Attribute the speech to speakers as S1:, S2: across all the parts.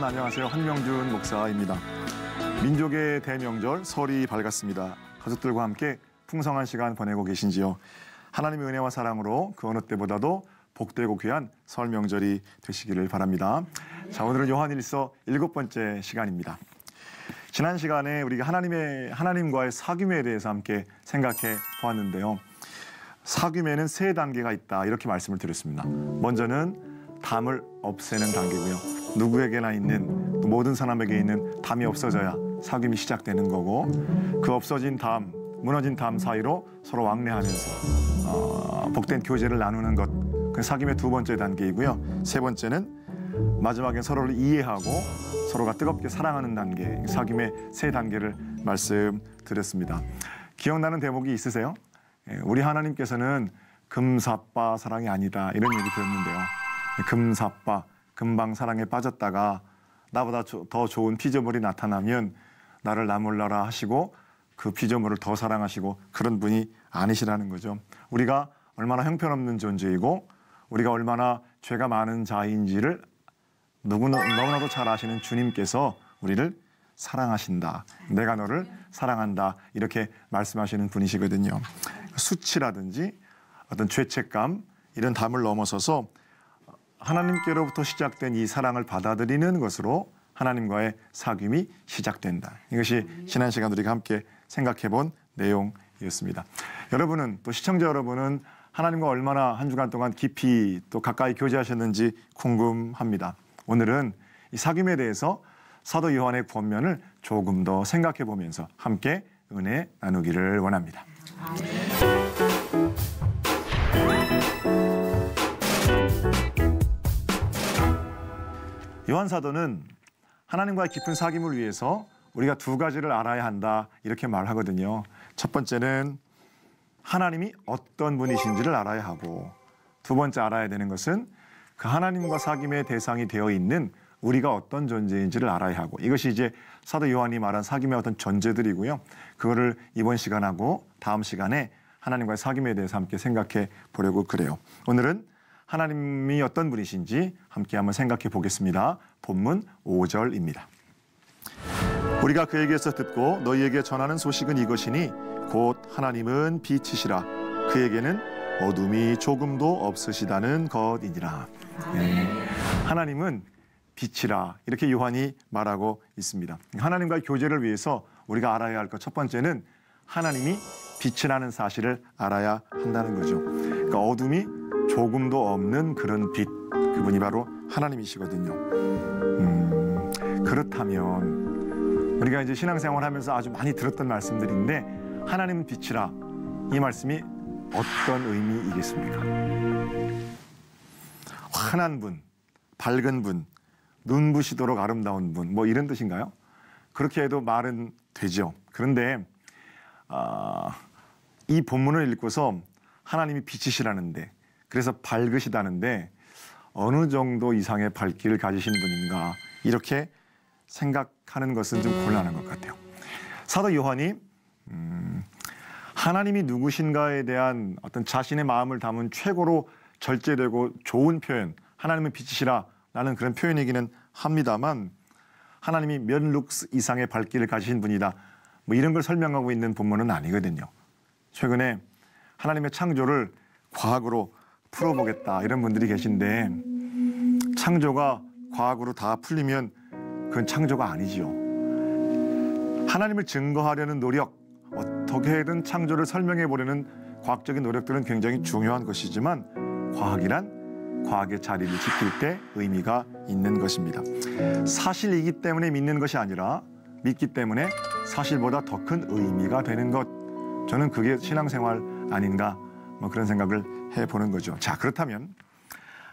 S1: 안녕하세요. 한명준 목사입니다. 민족의 대명절 설이 밝았습니다. 가족들과 함께 풍성한 시간 보내고 계신지요? 하나님의 은혜와 사랑으로 그 어느 때보다도 복되고 귀한 설 명절이 되시기를 바랍니다. 자, 오늘은 요한일서 7번째 시간입니다. 지난 시간에 우리가 하나님과의 사귐에 대해서 함께 생각해 보았는데요. 사귐에는 3단계가 있다, 이렇게 말씀을 드렸습니다. 먼저는 담을 없애는 단계고요. 누구에게나 있는, 모든 사람에게 있는 담이 없어져야 사귐이 시작되는 거고, 그 없어진 담, 무너진 담 사이로 서로 왕래하면서 복된 교제를 나누는 것, 그 사귐의 2번째 단계이고요. 3번째는 마지막에 서로를 이해하고 서로가 뜨겁게 사랑하는 단계, 사귐의 3단계를 말씀드렸습니다. 기억나는 대목이 있으세요? 우리 하나님께서는 금사빠 사랑이 아니다, 이런 얘기 들었는데요. 금사빠, 금방 사랑에 빠졌다가 나보다 더 좋은 피조물이 나타나면 나를 나몰라라 하시고 그 피조물을 더 사랑하시고, 그런 분이 아니시라는 거죠. 우리가 얼마나 형편없는 존재이고 우리가 얼마나 죄가 많은 자인지를 너무나도 잘 아시는 주님께서 우리를 사랑하신다, 내가 너를 사랑한다, 이렇게 말씀하시는 분이시거든요. 수치라든지 어떤 죄책감, 이런 담을 넘어서서 하나님께로부터 시작된 이 사랑을 받아들이는 것으로 하나님과의 사귐이 시작된다. 이것이 지난 시간 우리가 함께 생각해 본 내용이었습니다. 여러분은, 또 시청자 여러분은 하나님과 얼마나 한 주간 동안 깊이 또 가까이 교제하셨는지 궁금합니다. 오늘은 이 사귐에 대해서 사도 요한의 권면을 조금 더 생각해 보면서 함께 은혜 나누기를 원합니다. 요한 사도는 하나님과의 깊은 사귐을 위해서 우리가 2가지를 알아야 한다, 이렇게 말하거든요. 첫 번째는 하나님이 어떤 분이신지를 알아야 하고, 2번째 알아야 되는 것은 그 하나님과 사귐의 대상이 되어 있는 우리가 어떤 존재인지를 알아야 하고, 이것이 이제 사도 요한이 말한 사귐의 어떤 전제들이고요. 그거를 이번 시간하고 다음 시간에 하나님과의 사귐에 대해서 함께 생각해 보려고 그래요. 오늘은 하나님이 어떤 분이신지 함께 한번 생각해 보겠습니다. 본문 5절입니다. 우리가 그에게서 듣고 너희에게 전하는 소식은 이것이니 곧 하나님은 빛이시라, 그에게는 어둠이 조금도 없으시다는 것이니라. 하나님은 빛이라, 이렇게 요한이 말하고 있습니다. 하나님과의 교제를 위해서 우리가 알아야 할 것, 첫 번째는 하나님이 빛이라는 사실을 알아야 한다는 거죠. 그러니까 어둠이 조금도 없는 그런 빛, 그분이 바로 하나님이시거든요. 그렇다면 우리가 이제 신앙생활 하면서 아주 많이 들었던 말씀들인데, 하나님은 빛이라, 이 말씀이 어떤 의미이겠습니까? 환한 분, 밝은 분, 눈부시도록 아름다운 분, 뭐 이런 뜻인가요? 그렇게 해도 말은 되죠. 그런데 이 본문을 읽고서 하나님이 빛이시라는데, 그래서 밝으시다는데 어느 정도 이상의 밝기를 가지신 분인가, 이렇게 생각하는 것은 좀 곤란한 것 같아요. 사도 요한이 하나님이 누구신가에 대한 어떤 자신의 마음을 담은 최고로 절제되고 좋은 표현, 하나님은 빛이시라 라는 그런 표현이기는 합니다만, 하나님이 몇 룩스 이상의 밝기를 가지신 분이다, 뭐 이런 걸 설명하고 있는 본문은 아니거든요. 최근에 하나님의 창조를 과학으로 풀어보겠다, 이런 분들이 계신데, 창조가 과학으로 다 풀리면 그건 창조가 아니지요. 하나님을 증거하려는 노력, 어떻게든 창조를 설명해 보려는 과학적인 노력들은 굉장히 중요한 것이지만, 과학이란 과학의 자리를 지킬 때 의미가 있는 것입니다. 사실이기 때문에 믿는 것이 아니라 믿기 때문에 사실보다 더 큰 의미가 되는 것, 저는 그게 신앙생활 아닌가, 뭐 그런 생각을 해보는 거죠. 자, 그렇다면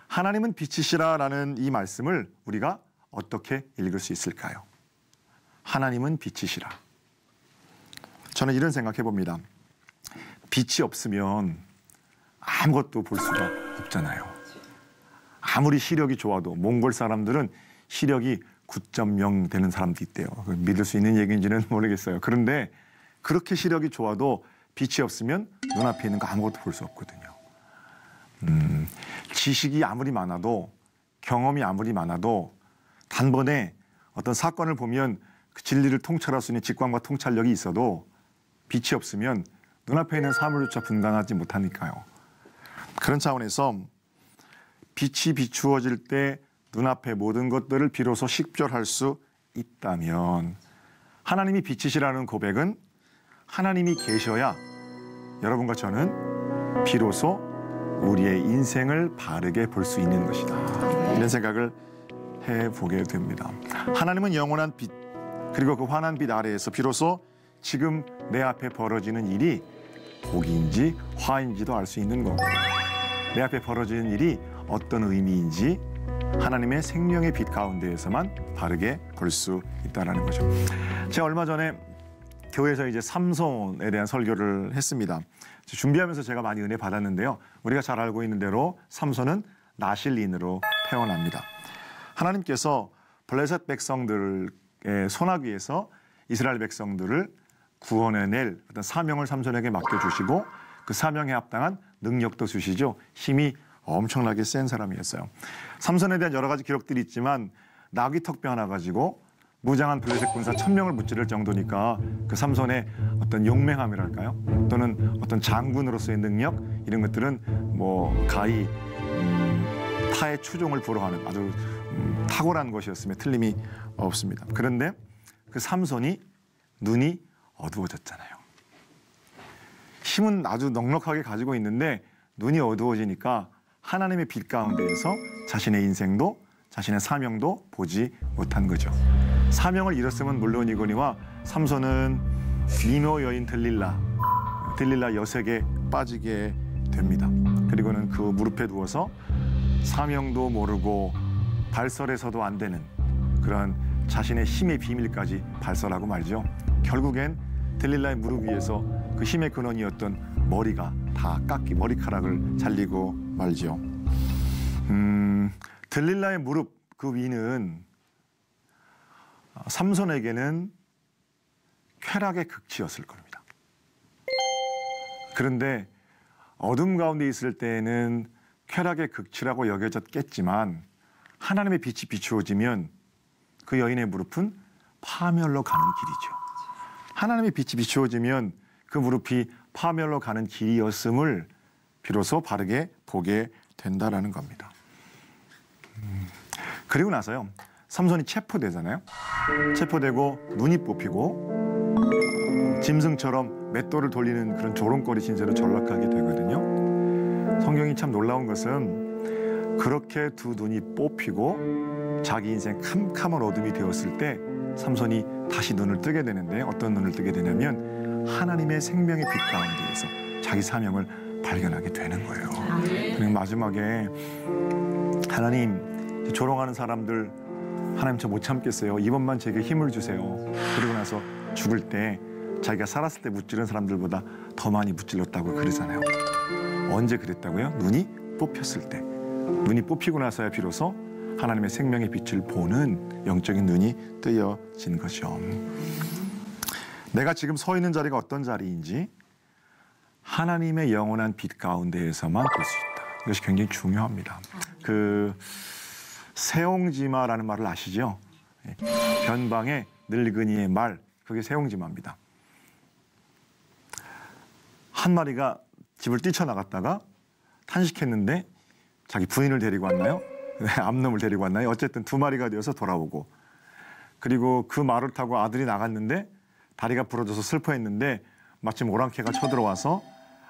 S1: 하나님은 빛이시라라는 이 말씀을 우리가 어떻게 읽을 수 있을까요? 하나님은 빛이시라. 저는 이런 생각해 봅니다. 빛이 없으면 아무것도 볼 수가 없잖아요. 아무리 시력이 좋아도, 몽골 사람들은 시력이 9.0 되는 사람도 있대요. 믿을 수 있는 얘기인지는 모르겠어요. 그런데 그렇게 시력이 좋아도 빛이 없으면 눈앞에 있는 거 아무것도 볼 수 없거든요. 지식이 아무리 많아도, 경험이 아무리 많아도 단번에 어떤 사건을 보면 그 진리를 통찰할 수 있는 직관과 통찰력이 있어도 빛이 없으면 눈앞에 있는 사물조차 분간하지 못하니까요. 그런 차원에서 빛이 비추어질 때 눈앞의 모든 것들을 비로소 식별할 수 있다면 하나님이 빛이시라는 고백은 하나님이 계셔야 여러분과 저는 비로소 우리의 인생을 바르게 볼 수 있는 것이다. 이런 생각을 해보게 됩니다. 하나님은 영원한 빛 그리고 그 환한 빛 아래에서 비로소 지금 내 앞에 벌어지는 일이 복인지 화인지도 알 수 있는 거고 내 앞에 벌어지는 일이 어떤 의미인지 하나님의 생명의 빛 가운데에서만 바르게 볼 수 있다는 거죠. 제가 얼마 전에 교회에서 이제 삼손에 대한 설교를 했습니다. 준비하면서 제가 많이 은혜 받았는데요. 우리가 잘 알고 있는 대로 삼손은 나실린으로 태어납니다. 하나님께서 블레셋 백성들의 손아귀에서 이스라엘 백성들을 구원해낼 어떤 사명을 삼손에게 맡겨주시고 그 사명에 합당한 능력도 주시죠. 힘이 엄청나게 센 사람이었어요. 삼손에 대한 여러 가지 기록들이 있지만 나귀 턱뼈 하나 가지고 무장한 블레셋 군사 1000명을 무찌를 정도니까 그 삼손의 어떤 용맹함이랄까요? 또는 어떤 장군으로서의 능력 이런 것들은 뭐 가히 타의 추종을 불허하는 아주 탁월한 것이었으며 틀림이 없습니다. 그런데 그 삼손이 눈이 어두워졌잖아요. 힘은 아주 넉넉하게 가지고 있는데 눈이 어두워지니까 하나님의 빛 가운데에서 자신의 인생도 자신의 사명도 보지 못한 거죠. 사명을 잃었으면 물론이거니와 삼손은 미모 여인 들릴라 여색에 빠지게 됩니다. 그리고는 그 무릎에 누워서 사명도 모르고 발설해서도 안 되는 그런 자신의 힘의 비밀까지 발설하고 말죠. 결국엔 들릴라의 무릎 위에서 그 힘의 근원이었던 머리가 다 머리카락을 잘리고 말죠. 들릴라의 무릎 그 위는 삼손에게는 쾌락의 극치였을 겁니다. 그런데 어둠 가운데 있을 때에는 쾌락의 극치라고 여겨졌겠지만 하나님의 빛이 비추어지면 그 여인의 무릎은 파멸로 가는 길이죠. 하나님의 빛이 비추어지면 그 무릎이 파멸로 가는 길이었음을 비로소 바르게 보게 된다라는 겁니다. 그리고 나서요. 삼손이 체포되잖아요. 체포되고 눈이 뽑히고 짐승처럼 맷돌을 돌리는 그런 조롱거리 신세로 전락하게 되거든요. 성경이 참 놀라운 것은 그렇게 두 눈이 뽑히고 자기 인생 캄캄한 어둠이 되었을 때 삼손이 다시 눈을 뜨게 되는데 어떤 눈을 뜨게 되냐면 하나님의 생명의 빛 가운데에서 자기 사명을 발견하게 되는 거예요. 그리고 마지막에 하나님 조롱하는 사람들 하나님 저 못 참겠어요. 이번만 제게 힘을 주세요. 그러고 나서 죽을 때 자기가 살았을 때 무찌른 사람들보다 더 많이 무찔렀다고 그러잖아요. 언제 그랬다고요? 눈이 뽑혔을 때. 눈이 뽑히고 나서야 비로소 하나님의 생명의 빛을 보는 영적인 눈이 뜨여진 거죠. 내가 지금 서 있는 자리가 어떤 자리인지 하나님의 영원한 빛 가운데에서만 볼 수 있다. 이것이 굉장히 중요합니다. 그 세옹지마라는 말을 아시죠? 변방의 늙은이의 말, 그게 세옹지마입니다. 한 마리가 집을 뛰쳐나갔다가 탄식했는데 자기 부인을 데리고 왔나요? 암놈을 데리고 왔나요? 어쨌든 두 마리가 되어서 돌아오고 그리고 그 말을 타고 아들이 나갔는데 다리가 부러져서 슬퍼했는데 마침 오랑캐가 쳐들어와서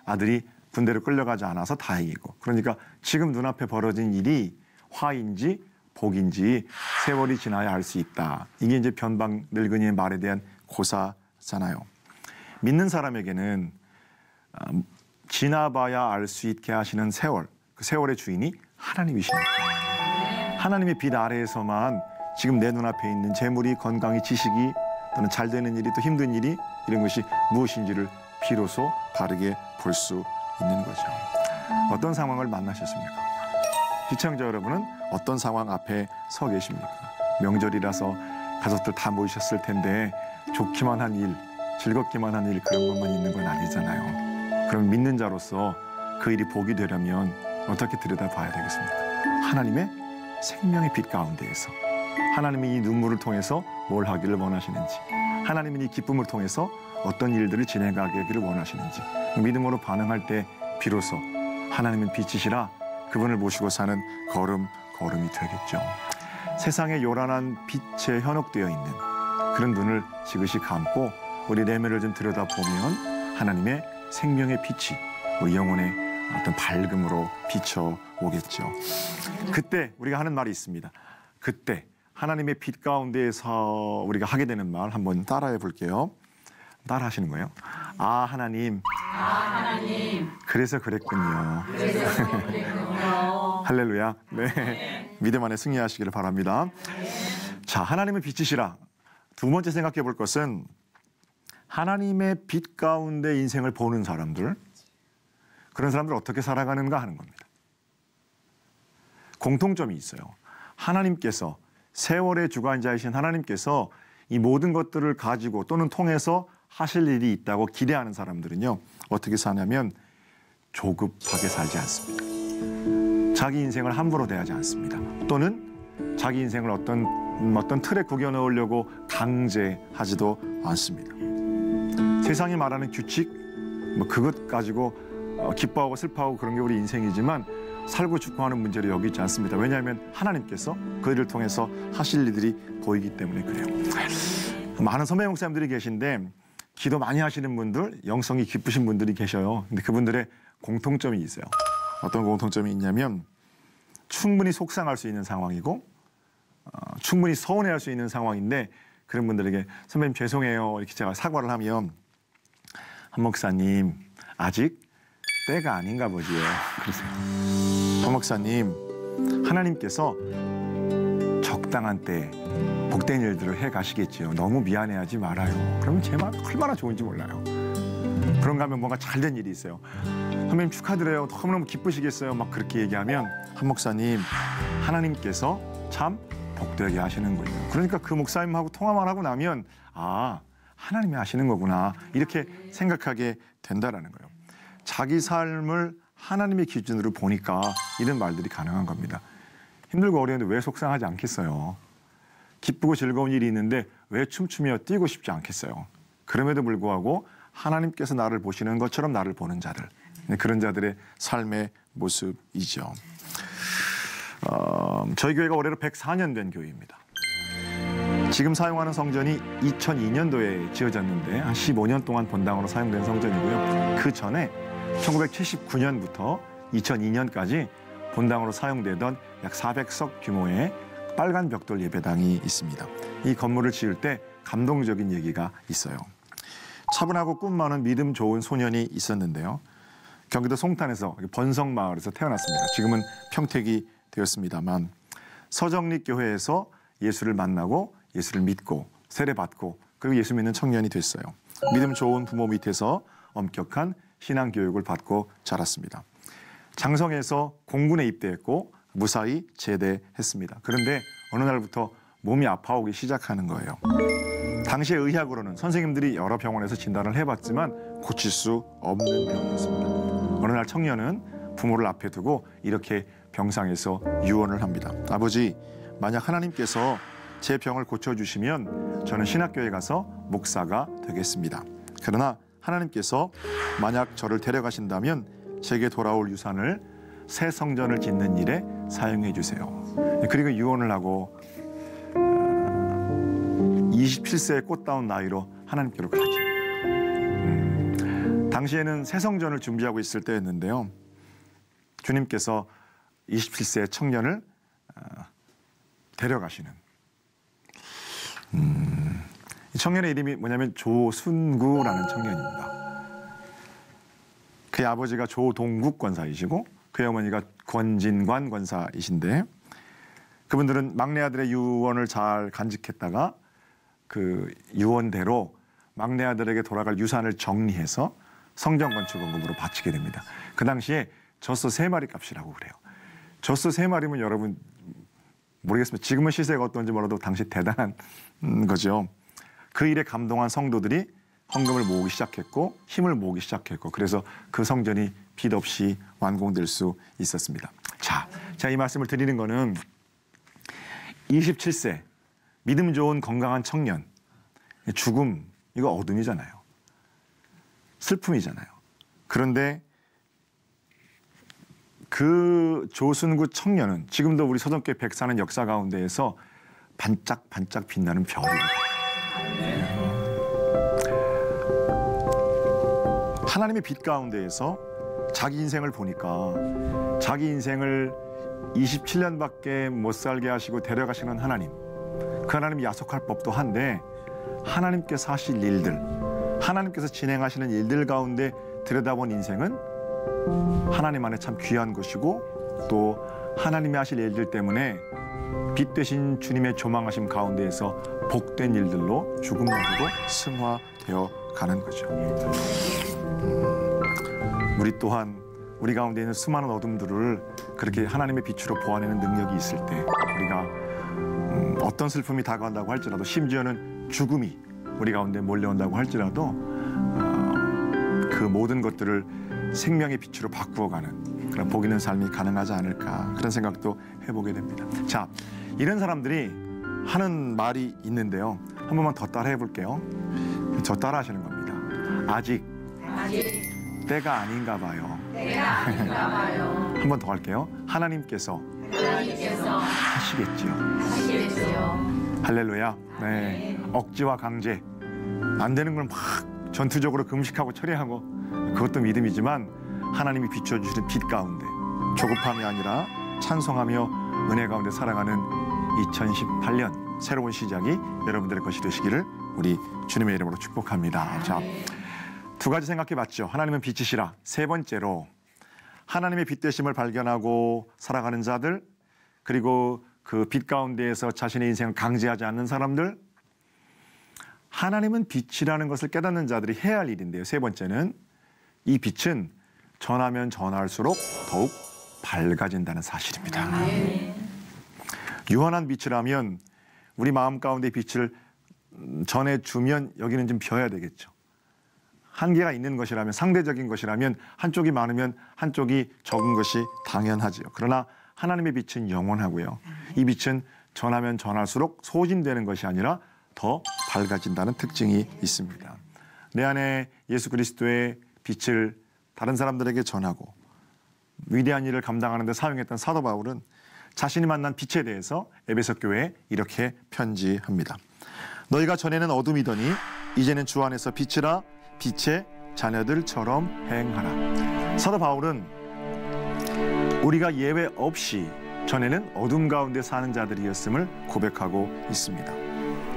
S1: 아들이 군대로 끌려가지 않아서 다행이고 그러니까 지금 눈앞에 벌어진 일이 화인지 복인지 세월이 지나야 알 수 있다. 이게 이제 변방 늙은이의 말에 대한 고사잖아요. 믿는 사람에게는 지나봐야 알 수 있게 하시는 세월, 그 세월의 주인이 하나님이십니다. 하나님의 빛 아래에서만 지금 내 눈앞에 있는 재물이, 건강이, 지식이 또는 잘 되는 일이 또 힘든 일이 이런 것이 무엇인지를 비로소 바르게 볼 수 있는 거죠. 어떤 상황을 만나셨습니까? 시청자 여러분은 어떤 상황 앞에 서 계십니까? 명절이라서 가족들 다 모이셨을 텐데 좋기만 한 일, 즐겁기만 한 일 그런 것만 있는 건 아니잖아요. 그럼 믿는 자로서 그 일이 복이 되려면 어떻게 들여다봐야 되겠습니까? 하나님의 생명의 빛 가운데에서 하나님이 이 눈물을 통해서 뭘 하기를 원하시는지, 하나님이 이 기쁨을 통해서 어떤 일들을 진행하기를 원하시는지 믿음으로 반응할 때 비로소 하나님은 빛이시라 그분을 모시고 사는 걸음이 되겠죠. 세상에 요란한 빛에 현혹되어 있는 그런 눈을 지그시 감고 우리 내면을 좀 들여다보면 하나님의 생명의 빛이 우리 영혼의 어떤 밝음으로 비춰오겠죠. 그때 우리가 하는 말이 있습니다. 그때 하나님의 빛 가운데에서 우리가 하게 되는 말 한번 따라해 볼게요. 따라 하시는 거예요. 아 하나님. 그래서 그랬군요. 할렐루야. 네. 믿음 안에 승리하시기를 바랍니다. 자, 하나님의 빛이시라. 두 번째 생각해 볼 것은 하나님의 빛 가운데 인생을 보는 사람들, 그런 사람들 어떻게 살아가는가 하는 겁니다. 공통점이 있어요. 하나님께서, 세월의 주관자이신 하나님께서 이 모든 것들을 가지고 또는 통해서 하실 일이 있다고 기대하는 사람들은요, 어떻게 사냐면 조급하게 살지 않습니다. 자기 인생을 함부로 대하지 않습니다. 또는 자기 인생을 어떤 틀에 구겨 넣으려고 강제하지도 않습니다. 세상이 말하는 규칙, 그것 가지고 기뻐하고 슬퍼하고 그런 게 우리 인생이지만 살고 죽고 하는 문제를 여기지 않습니다. 왜냐하면 하나님께서 그 일을 통해서 하실 일들이 보이기 때문에 그래요. 많은 선배 목사님들이 계신데 기도 많이 하시는 분들, 영성이 깊으신 분들이 계셔요. 근데 그분들의 공통점이 있어요. 어떤 공통점이 있냐면 충분히 속상할 수 있는 상황이고 충분히 서운해할 수 있는 상황인데 그런 분들에게 선배님 죄송해요 이렇게 제가 사과를 하면 한 목사님 아직 때가 아닌가 보지요. 그러세요. 한 목사님 하나님께서 적당한 때 복된 일들을 해가시겠지요. 너무 미안해하지 말아요. 그러면 제 말 얼마나 좋은지 몰라요. 그런가 하면 뭔가 잘된 일이 있어요. 선배님 축하드려요. 너무너무 기쁘시겠어요. 막 그렇게 얘기하면 한 목사님 하나님께서 참 복되게 하시는군요. 그러니까 그 목사님하고 통화만 하고 나면 아 하나님이 하시는 거구나 이렇게 생각하게 된다라는 거예요. 자기 삶을 하나님의 기준으로 보니까 이런 말들이 가능한 겁니다. 힘들고 어려운데 왜 속상하지 않겠어요? 기쁘고 즐거운 일이 있는데 왜 춤추며 뛰고 싶지 않겠어요? 그럼에도 불구하고 하나님께서 나를 보시는 것처럼 나를 보는 자들, 그런 자들의 삶의 모습이죠. 저희 교회가 올해로 104년 된 교회입니다. 지금 사용하는 성전이 2002년도에 지어졌는데 한 15년 동안 본당으로 사용된 성전이고요. 그 전에 1979년부터 2002년까지 본당으로 사용되던 약 400석 규모의 빨간 벽돌 예배당이 있습니다. 이 건물을 지을 때 감동적인 얘기가 있어요. 차분하고 꿈 많은 믿음 좋은 소년이 있었는데요. 경기도 송탄에서 번성마을에서 태어났습니다. 지금은 평택이 되었습니다만 서정립 교회에서 예수를 만나고 예수를 믿고 세례받고 그리고 예수 믿는 청년이 됐어요. 믿음 좋은 부모 밑에서 엄격한 신앙 교육을 받고 자랐습니다. 장성에서 공군에 입대했고 무사히 제대했습니다. 그런데 어느 날부터 몸이 아파오기 시작하는 거예요. 당시의 의학으로는 선생님들이 여러 병원에서 진단을 해봤지만 고칠 수 없는 병이었습니다. 어느 날 청년은 부모를 앞에 두고 이렇게 병상에서 유언을 합니다. 아버지, 만약 하나님께서 제 병을 고쳐주시면 저는 신학교에 가서 목사가 되겠습니다. 그러나 하나님께서 만약 저를 데려가신다면 제게 돌아올 유산을 새 성전을 짓는 일에 사용해 주세요. 그리고 유언을 하고 27세의 꽃다운 나이로 하나님께로 가죠. 당시에는 새 성전을 준비하고 있을 때였는데요. 주님께서 27세의 청년을 데려가시는 이 청년의 이름이 뭐냐면 조순구라는 청년입니다. 그의 아버지가 조동국 권사이시고 그의 어머니가 권진관 권사이신데 그분들은 막내 아들의 유언을 잘 간직했다가 그 유언대로 막내 아들에게 돌아갈 유산을 정리해서 성전 건축 원금으로 바치게 됩니다. 그 당시에 젖소 3마리 값이라고 그래요. 젖소 3마리면 여러분 모르겠습니다. 지금은 시세가 어떤지 몰라도 당시 대단한 거죠. 그 일에 감동한 성도들이 헌금을 모으기 시작했고 힘을 모으기 시작했고 그래서 그 성전이 빚 없이 완공될 수 있었습니다. 자, 제가 이 말씀을 드리는 거는 27세 믿음 좋은 건강한 청년, 죽음, 이거 어둠이잖아요. 슬픔이잖아요. 그런데 그 조순구 청년은 지금도 우리 서정교회 백사는 역사 가운데에서 반짝반짝 빛나는 별입니다. 하나님의 빛 가운데에서 자기 인생을 보니까 자기 인생을 27년밖에 못 살게 하시고 데려가시는 하나님, 그 하나님이 야속할 법도 한데 하나님께서 하실 일들, 하나님께서 진행하시는 일들 가운데 들여다본 인생은 하나님 안에 참 귀한 것이고 또 하나님이 하실 일들 때문에 빛 되신 주님의 조망하심 가운데에서 복된 일들로 죽음마저도 승화되어 가는 거죠. 우리 또한 우리 가운데 있는 수많은 어둠들을 그렇게 하나님의 빛으로 보아내는 능력이 있을 때 우리가 어떤 슬픔이 다가온다고 할지라도 심지어는 죽음이 우리 가운데 몰려온다고 할지라도 그 모든 것들을 생명의 빛으로 바꾸어가는 그런 복 있는 삶이 가능하지 않을까 그런 생각도 해보게 됩니다. 자, 이런 사람들이 하는 말이 있는데요. 한 번만 더 따라해 볼게요. 저 따라 하시는 겁니다. 아직 때가 아닌가 봐요. 한 번 더 할게요. 하나님께서 하시겠지요. 할렐루야. 네. 억지와 강제, 안 되는 걸 막 전투적으로 금식하고 처리하고 그것도 믿음이지만 하나님이 비춰주시는 빛 가운데 조급함이 아니라 찬송하며 은혜 가운데 살아가는 2018년 새로운 시작이 여러분들의 것이 되시기를 우리 주님의 이름으로 축복합니다. 자, 두 가지 생각해 봤죠. 하나님은 빛이시라. 세 번째로 하나님의 빛 되심을 발견하고 살아가는 자들, 그리고 그 빛 가운데에서 자신의 인생을 강제하지 않는 사람들, 하나님은 빛이라는 것을 깨닫는 자들이 해야 할 일인데요. 세 번째는 이 빛은 전하면 전할수록 더욱 밝아진다는 사실입니다. 유한한 빛이라면 우리 마음 가운데 빛을 전해주면 여기는 좀 비어야 되겠죠. 한계가 있는 것이라면, 상대적인 것이라면 한쪽이 많으면 한쪽이 적은 것이 당연하지요. 그러나 하나님의 빛은 영원하고요. 이 빛은 전하면 전할수록 소진되는 것이 아니라 더 밝아진다는 특징이 있습니다. 내 안에 예수 그리스도의 빛을 다른 사람들에게 전하고 위대한 일을 감당하는 데 사용했던 사도 바울은 자신이 만난 빛에 대해서 에베소 교회에 이렇게 편지합니다. 너희가 전에는 어둠이더니 이제는 주 안에서 빛이라. 빛의 자녀들처럼 행하라. 사도 바울은 우리가 예외 없이 전에는 어둠 가운데 사는 자들이었음을 고백하고 있습니다.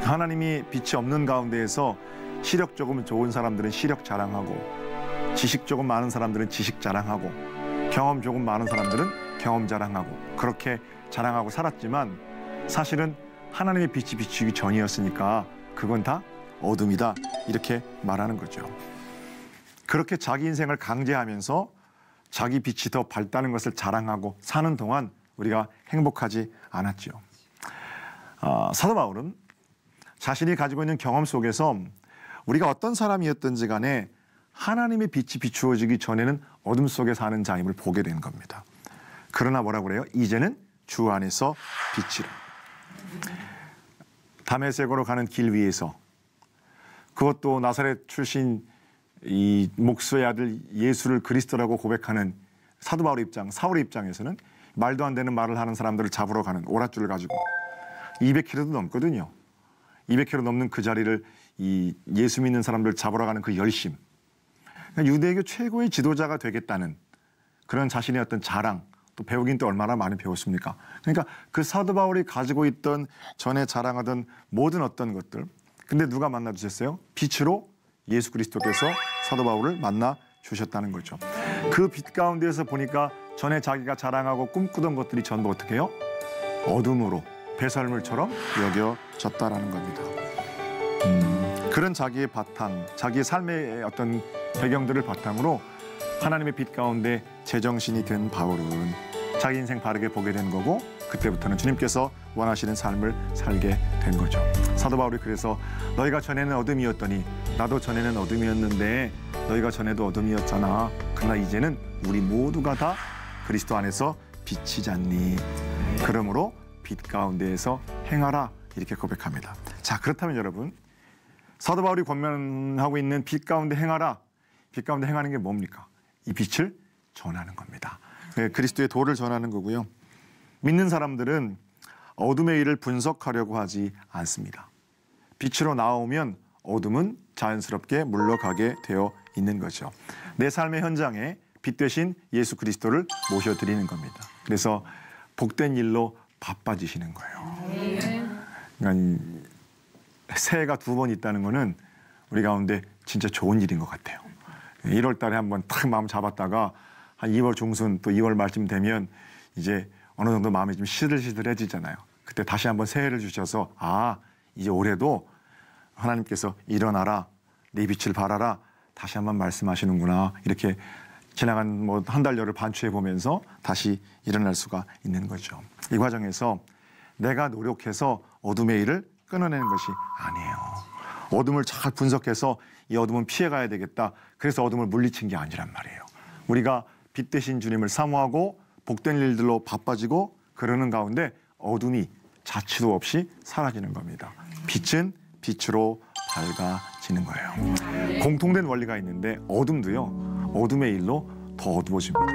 S1: 하나님이 빛이 없는 가운데에서 시력 조금 좋은 사람들은 시력 자랑하고, 지식 조금 많은 사람들은 지식 자랑하고, 경험 조금 많은 사람들은 경험 자랑하고, 그렇게 자랑하고 살았지만 사실은 하나님의 빛이 비추기 전이었으니까 그건 다 어둠이다, 이렇게 말하는 거죠. 그렇게 자기 인생을 강제하면서 자기 빛이 더 밝다는 것을 자랑하고 사는 동안 우리가 행복하지 않았죠. 사도 바울은 자신이 가지고 있는 경험 속에서 우리가 어떤 사람이었든지 간에 하나님의 빛이 비추어지기 전에는 어둠 속에 사는 자임을 보게 된 겁니다. 그러나 뭐라고 그래요? 이제는 주 안에서 빛이라. 다메섹으로 가는 길 위에서, 그것도 나사렛 출신 이 목수의 아들 예수를 그리스도라고 고백하는 사도 바울의 입장, 사울의 입장에서는 말도 안 되는 말을 하는 사람들을 잡으러 가는 오랏줄을 가지고 200km도 넘거든요. 200km 넘는 그 자리를 이 예수 믿는 사람들 잡으러 가는 그 열심, 그러니까 유대교 최고의 지도자가 되겠다는 그런 자신의 어떤 자랑, 또 배우긴 또 얼마나 많이 배웠습니까? 그러니까 그 사도 바울이 가지고 있던 전에 자랑하던 모든 어떤 것들, 근데 누가 만나 주셨어요? 빛으로 예수 그리스도께서 사도 바울을 만나 주셨다는 거죠. 그 빛 가운데에서 보니까 전에 자기가 자랑하고 꿈꾸던 것들이 전부 어떻게 해요? 어둠으로 배설물처럼 여겨졌다라는 겁니다. 그런 자기의 바탕, 자기의 삶의 어떤 배경들을 바탕으로 하나님의 빛 가운데 제정신이 된 바울은 자기 인생 바르게 보게 된 거고, 그때부터는 주님께서 원하시는 삶을 살게 된 거죠. 사도 바울이 그래서 너희가 전에는 어둠이었더니 나도 전에는 어둠이었는데 너희가 전에도 어둠이었잖아. 그러나 이제는 우리 모두가 다 그리스도 안에서 빛이잖니. 그러므로 빛 가운데에서 행하라, 이렇게 고백합니다. 자, 그렇다면 여러분, 사도 바울이 권면하고 있는 빛 가운데 행하라. 빛 가운데 행하는 게 뭡니까? 이 빛을 전하는 겁니다. 그리스도의 도를 전하는 거고요. 믿는 사람들은 어둠의 일을 분석하려고 하지 않습니다. 빛으로 나오면 어둠은 자연스럽게 물러가게 되어 있는 거죠. 내 삶의 현장에 빛 대신 예수 그리스도를 모셔드리는 겁니다. 그래서 복된 일로 바빠지시는 거예요. 그러니까 새해가 2번 있다는 거는 우리 가운데 진짜 좋은 일인 것 같아요. 1월 달에 한번 탁 마음 잡았다가 한 2월 중순 또 2월 말쯤 되면 이제 어느 정도 마음이 좀 시들시들해지잖아요. 그때 다시 한번 새해를 주셔서 이제 올해도 하나님께서 일어나라, 네 빛을 발하라 다시 한번 말씀하시는구나. 이렇게 지나간 뭐 한 달여를 반추해 보면서 다시 일어날 수가 있는 거죠. 이 과정에서 내가 노력해서 어둠의 일을 끊어내는 것이 아니에요. 어둠을 잘 분석해서 이 어둠은 피해가야 되겠다. 그래서 어둠을 물리친 게 아니란 말이에요. 우리가 빛 대신 주님을 사모하고 복된 일들로 바빠지고 그러는 가운데 어둠이 자취도 없이 사라지는 겁니다. 빛은 빛으로 밝아지는 거예요. 공통된 원리가 있는데 어둠도요. 어둠의 일로 더 어두워집니다.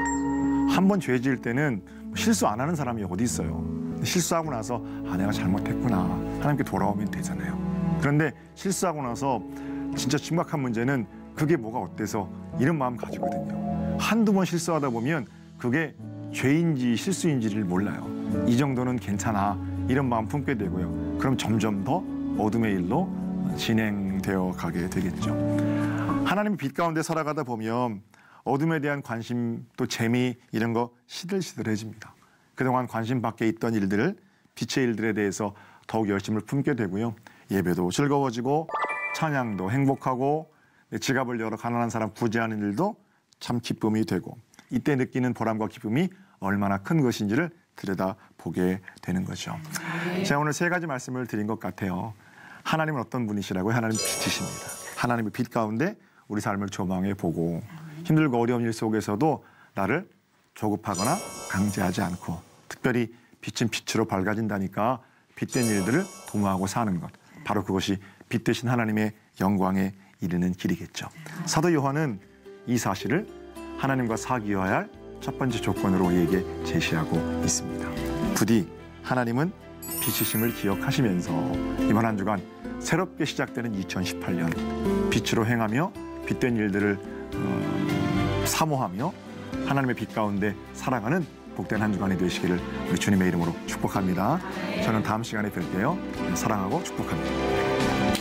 S1: 한번 죄 지을 때는 실수 안 하는 사람이 어디 있어요. 실수하고 나서 내가 잘못했구나. 하나님께 돌아오면 되잖아요. 그런데 실수하고 나서 진짜 심각한 문제는 그게 뭐가 어때서 이런 마음 가지거든요. 한두 번 실수하다 보면 그게 죄인지 실수인지를 몰라요. 이 정도는 괜찮아. 이런 마음 품게 되고요. 그럼 점점 더 어둠의 일로 진행되어 가게 되겠죠. 하나님의 빛 가운데 살아가다 보면 어둠에 대한 관심 또 재미 이런 거 시들시들해집니다. 그동안 관심 밖에 있던 일들을 빛의 일들에 대해서 더욱 열심을 품게 되고요. 예배도 즐거워지고 찬양도 행복하고 지갑을 열어 가난한 사람 구제하는 일도 참 기쁨이 되고 이때 느끼는 보람과 기쁨이 얼마나 큰 것인지를 들여다보게 되는 거죠. 제가 오늘 3가지 말씀을 드린 것 같아요. 하나님은 어떤 분이시라고요? 하나님은 빛이십니다. 하나님의 빛 가운데 우리 삶을 조망해 보고 힘들고 어려운 일 속에서도 나를 조급하거나 강제하지 않고 특별히 빛은 빛으로 밝아진다니까 빛된 일들을 도모하고 사는 것. 바로 그것이 빛 대신 하나님의 영광에 이르는 길이겠죠. 사도 요한은 이 사실을 하나님과 사귀어야 할 첫 번째 조건으로 우리에게 제시하고 있습니다. 부디 하나님은 빛이심을 기억하시면서 이번 한 주간 새롭게 시작되는 2018년 빛으로 행하며 빛된 일들을 사모하며 하나님의 빛 가운데 살아가는 복된 한 주간이 되시기를 우리 주님의 이름으로 축복합니다. 저는 다음 시간에 뵐게요. 사랑하고 축복합니다.